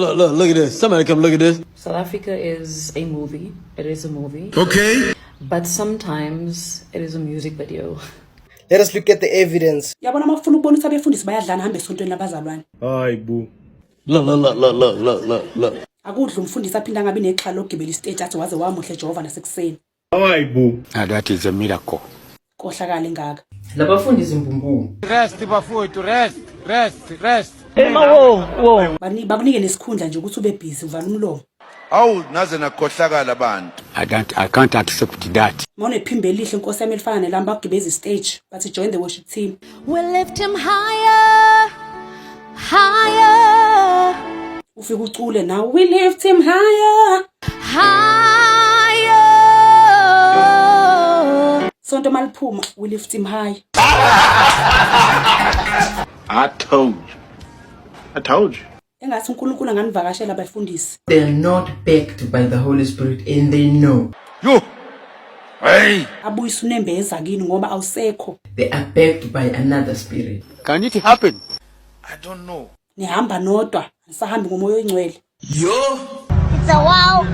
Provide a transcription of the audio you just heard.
Look at this. Somebody come look at this. South Africa is a movie. It is a movie. Okay. But sometimes it is a music video. Let us look at the evidence. Yabona mafuna ukubona ukuthi abefundisi bayadlana hamba esontweni labazalwane. Hayi bu. Look. Akudla umfundisi aphinda ngabe nexhala lokugibela istage athi waze wamuhle Jehova nasekuseni. Hayi bu. That is a miracle. Kohlakala engaka. Labafundisi imbumbulu. Rest bafowethu, rest. Bakunike nesikhundla nje ukuthi ube busy uvala umlomo. Awu naze nakhohlakala abantu. I can't accept that. Mawune phimbe elihle inkosi yami elifana nelamba ukugibeza istage but join the worship team. We'll lift him higher, higher, Ufike ucule now we lift him higher. higher. Sonto maliphuma we lift him high. I told you. Engathi uNkulunkulu anganivakashela abafundisi. They are not backed by the Holy Spirit and they know. Yo. Hey. Abuyisa unembeza kini ngoba awusekho. They are backed by another spirit. Can it happen? I don't know. Nihamba nodwa, nisahambi ngomoya oyingcwele. It's a wow.